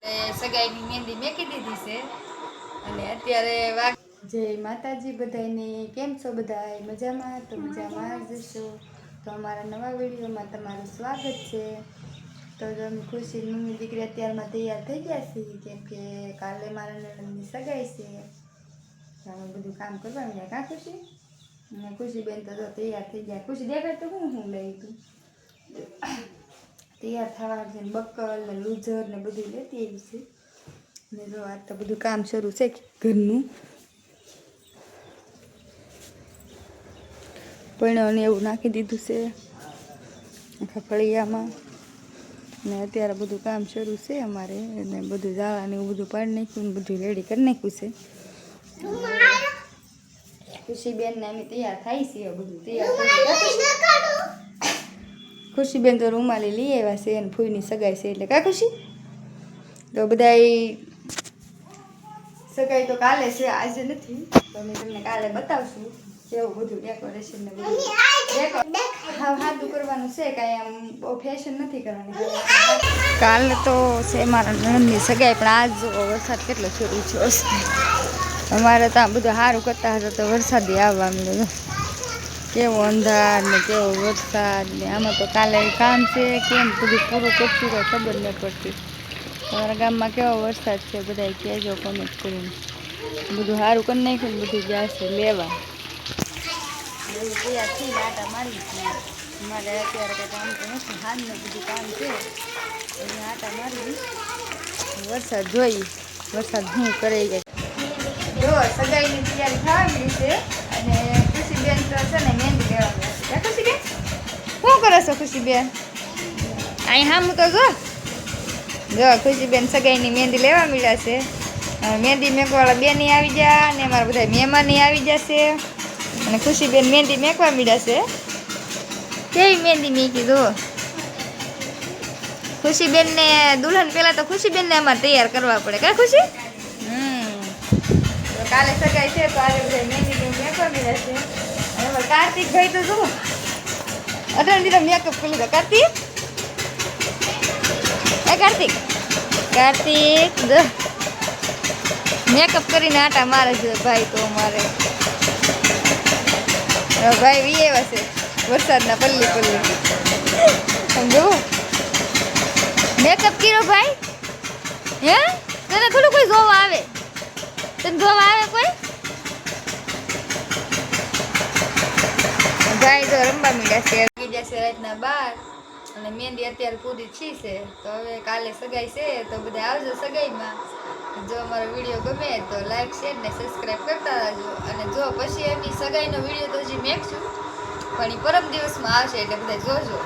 સગાઈની મહેંદી મેકી દીધી છે અને અત્યારે જય માતાજી બધાને. કેમ છો બધાય? મજામાં? તો મજામાં જ છો. તો અમારા નવા વિડીયોમાં તમારું સ્વાગત છે. તો અમે ખુશી મમ્મી દીકરી અત્યારમાં તૈયાર થઈ ગયા છીએ, કેમ કે કાલે મારા નણંદની સગાઈ છે. અમે બધું કામ કરવા મળ્યા. કાં ખુશી? અને ખુશીબેન તો તૈયાર થઈ ગયા. ખુશી દેખાય તો હું લઈ તું તૈયાર થવા છે. બક્કલ ને લૂઝર ને બધું લેતી આવી છે. ને જો આજ તો બધું કામ શરૂ છે ઘરનું. પૈણાને એવું નાખી દીધું છે આખા ફળિયામાં. ને અત્યારે બધું કામ શરૂ છે અમારે. અને બધું ઝાડાને એવું બધું પાડી નાખ્યું ને બધું રેડી કરી નાખ્યું છે. ખુશીબેન ને અમે તૈયાર થાય છીએ. બધું તૈયાર. ખુશીબેન તો રૂમાલી લઈ આવ્યા છે અને ફૂઈની સગાઈ છે એટલે. કા ખુશી? તો બધાય સગાઈ તો કાલે છે, આજે નથી. તો અમે તમને કાલે બતાવશું કેવું બધું ડેકોરેશન ને બધું. સાદું કરવાનું છે, કાંઈ આમ બહુ ફેશન નથી કરવાની. કાલે તો છે મારા નણંદની સગાઈ, પણ આજ વરસાદ કેટલો શરૂ થયો છે. અમારે ત્યાં બધું સારું કરતા હતા તો વરસાદી આવવા મળ્યો. કેવો અંધાર ને કેવો વરસાદ ને. આમાં તો કાલે કામ છે, કેમ બધું પૂરું કરશું તો ખબર નહીં પડતી. તમારા ગામમાં કેવો વરસાદ છે બધા કહેજો કોમેન્ટ કરીને. બધું સારું કરી નાખ્યું ને બધું ગયા છે લેવા. એવું તૈયારથી આટા મારી છે. અમારે અત્યારે કંઈ કામ તો નથી, હાલનું બધું કામ છે. અહીંયા આટા મારી વરસાદ જોઈ. વરસાદ શું કરે જાય. જો સગાઈની તૈયારી થવા મળી છે અને ખુશીબેન તો છે ને મહેંદી લેવા ગયા છે. ખુશીબેન શું કરો છો? ખુશીબેન અહીં હામું તો જો ખુશીબેન સગાઈની મહેંદી લેવા મળ્યા છે. મહેંદી મેકવાળા બેની આવી ગયા અને અમારા બધા મહેમાની આવી જશે. અને ખુશીબેન મહેંદી મેકવા મળ્યા છે. કેવી મહેંદી મેકી જો ખુશીબેનને. દુલ્હન પહેલાં તો ખુશીબેનને અમારે તૈયાર કરવા પડે. કા ખુશી? તો કાલે સગાઈ છે તો આજે બધા મહેંદી મેકવા મળ્યા છે. અને કાર્તિક ભાઈ તો જુઓ અઢાર દીધા મેકઅપ કરી લીધો. કાર્તિક કાર્તિક મેકઅપ કરીને આટા મારે છે ભાઈ. તો અમારે ભાઈ વી એવા છે વરસાદના પલ્લી સમજો. મેકઅપ કર્યો ભાઈ? હે તને થોડું કોઈ જોવા આવે? તને જોવા આવે કોઈ? ભાઈ તો રમવા મળ્યા છે. જશે રાતના 12 અને મહેંદી અત્યારે પૂરી છી છે. તો હવે કાલે સગાઈ છે તો બધા આવજો સગાઈમાં. જો અમારો વિડીયો ગમે તો લાઈક શેર ને સબસ્ક્રાઈબ કરતા રહેજો. અને જો પછી એમની સગાઈનો વિડીયો તો હજી મેકશું, પણ એ પરમ દિવસમાં આવશે એટલે બધા જોજો.